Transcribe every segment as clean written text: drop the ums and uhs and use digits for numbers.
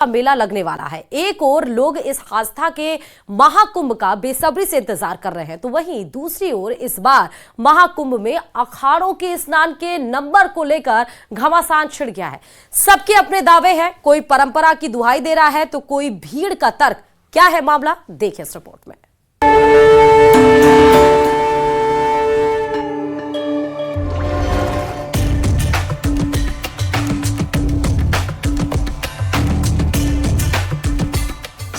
मेला लगने वाला है। एक ओर लोग इस आस्था के महाकुंभ का बेसब्री से इंतजार कर रहे हैं, तो वहीं दूसरी ओर इस बार महाकुंभ में अखाड़ों के स्नान के नंबर को लेकर घमासान छिड़ गया है। सबके अपने दावे हैं, कोई परंपरा की दुहाई दे रहा है तो कोई भीड़ का तर्क। क्या है मामला, देखिए इस रिपोर्ट में।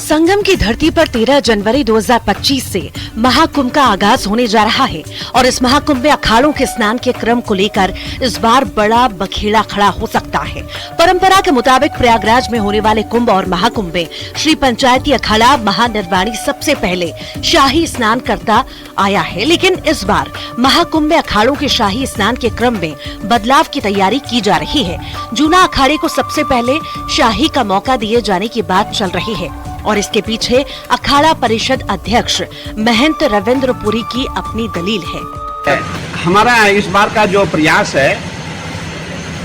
संगम की धरती पर 13 जनवरी 2025 से महाकुंभ का आगाज होने जा रहा है और इस महाकुंभ में अखाड़ों के स्नान के क्रम को लेकर इस बार बड़ा बखेड़ा खड़ा हो सकता है। परंपरा के मुताबिक प्रयागराज में होने वाले कुंभ और महाकुंभ में श्री पंचायती अखाड़ा महानिर्वाणी सबसे पहले शाही स्नान करता आया है, लेकिन इस बार महाकुंभ में अखाड़ों के शाही स्नान के क्रम में बदलाव की तैयारी की जा रही है। जूना अखाड़े को सबसे पहले शाही का मौका दिए जाने की बात चल रही है और इसके पीछे अखाड़ा परिषद अध्यक्ष महंत रविंद्र पुरी की अपनी दलील है। हमारा इस बार का जो प्रयास है,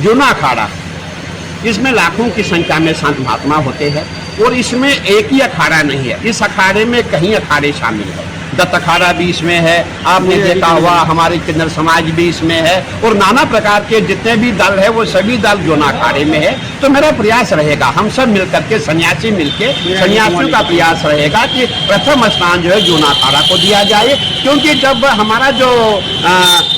जूना अखाड़ा, इसमें लाखों की संख्या में संत महात्मा होते हैं और इसमें एक ही अखाड़ा नहीं है। इस अखाड़े में कई अखाड़े शामिल है। दत्त अखाड़ा भी इसमें है, आपने देखा हुआ हमारे किन्नर समाज भी इसमें है और नाना प्रकार के जितने भी दल है वो सभी दल जूना अखाड़े में है। तो मेरा प्रयास रहेगा, हम सब मिलकर के सन्यासी मिलके सन्यासियों का प्रयास रहेगा कि प्रथम स्नान जो है जूना अखाड़ा को दिया जाए, क्योंकि जब हमारा जो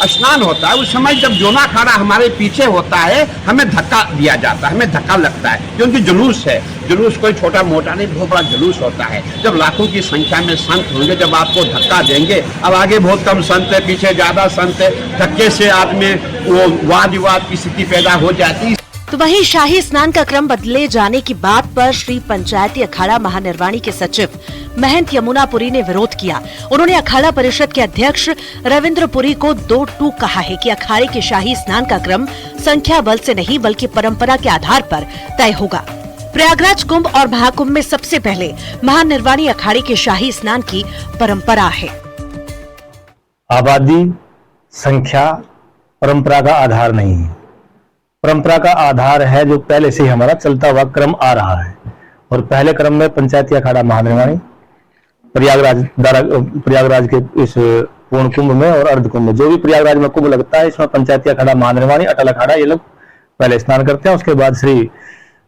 स्नान होता है उस समय जब जूना अखाड़ा हमारे पीछे होता है हमें धक्का दिया जाता है, हमें धक्का लगता है, क्योंकि जुलूस है। जुलूस कोई छोटा मोटा नहीं, बहुत बड़ा जुलूस होता है। जब लाखों की संख्या में संत होंगे, जब आपको धक्का देंगे, अब आगे बहुत कम संत है, पीछे ज्यादा संत है, धक्के से आदमी वो वाद विवाद की स्थिति पैदा हो जाती है। तो वहीं शाही स्नान का क्रम बदले जाने की बात पर श्री पंचायती अखाड़ा महानिर्वाणी के सचिव महंत यमुनापुरी ने विरोध किया। उन्होंने अखाड़ा परिषद के अध्यक्ष रविंद्र पुरी को दो टूक कहा है कि अखाड़े के शाही स्नान का क्रम संख्या बल से नहीं बल्कि परंपरा के आधार पर तय होगा। प्रयागराज कुंभ और महाकुंभ में सबसे पहले महानिर्वाणी अखाड़े के शाही स्नान की परंपरा है। आबादी संख्या परंपरा का आधार नहीं है। परंपरा का आधार है जो पहले से ही हमारा चलता हुआ क्रम आ रहा है और पहले क्रम में पंचायती अखाड़ा महानिर्वाणी प्रयागराज के इस पूर्ण कुंभ में और अर्ध कुंभ में, जो भी प्रयागराज में कुंभ लगता है, इसमें पंचायती अखाड़ा महानिर्वाणी, अटल अखाड़ा, ये लोग पहले स्नान करते हैं। उसके बाद श्री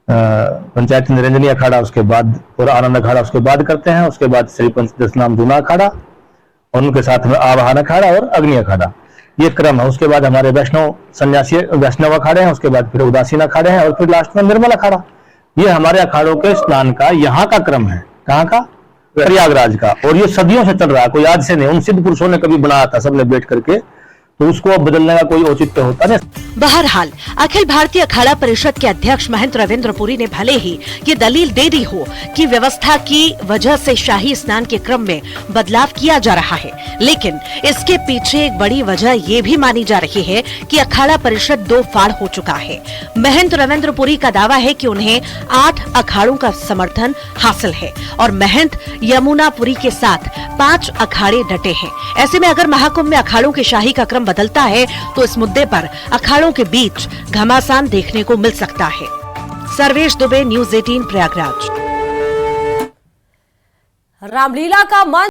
पंचायती निरंजनी अखाड़ा, उसके बाद और आनंद अखाड़ा उसके बाद करते हैं। उसके बाद श्री पंचदशनाम जूना अखाड़ा और उनके साथ में आवाहन अखाड़ा और अग्नि अखाड़ा, ये क्रम है। उसके बाद हमारे वैष्णव सन्यासी वैष्णव अखाड़े हैं, उसके बाद फिर उदासीन अखाड़े हैं और फिर लास्ट में निर्मल अखाड़ा। ये हमारे अखाड़ों के स्नान का यहाँ का क्रम है। कहाँ का? प्रयागराज का। और ये सदियों से चल रहा है, कोई आज से नहीं। उन सिद्ध पुरुषों ने कभी बनाया था सबने बैठ करके, तो उसको अब बदलने का कोई औचित्य होता नहीं। बहरहाल अखिल भारतीय अखाड़ा परिषद के अध्यक्ष महंत रविंद्र पुरी ने भले ही ये दलील दे दी हो कि व्यवस्था की वजह से शाही स्नान के क्रम में बदलाव किया जा रहा है, लेकिन इसके पीछे एक बड़ी वजह ये भी मानी जा रही है कि अखाड़ा परिषद दो फाड़ हो चुका है। महंत रविंद्र पुरी का दावा है कि उन्हें 8 अखाड़ों का समर्थन हासिल है और महंत यमुनापुरी के साथ 5 अखाड़े डटे हैं। ऐसे में अगर महाकुंभ में अखाड़ों के शाही का क्रम बदलता है तो इस मुद्दे पर अखाड़ों के बीच घमासान देखने को मिल सकता है। सर्वेश दुबे, न्यूज़ 18 प्रयागराज। रामलीला का मंच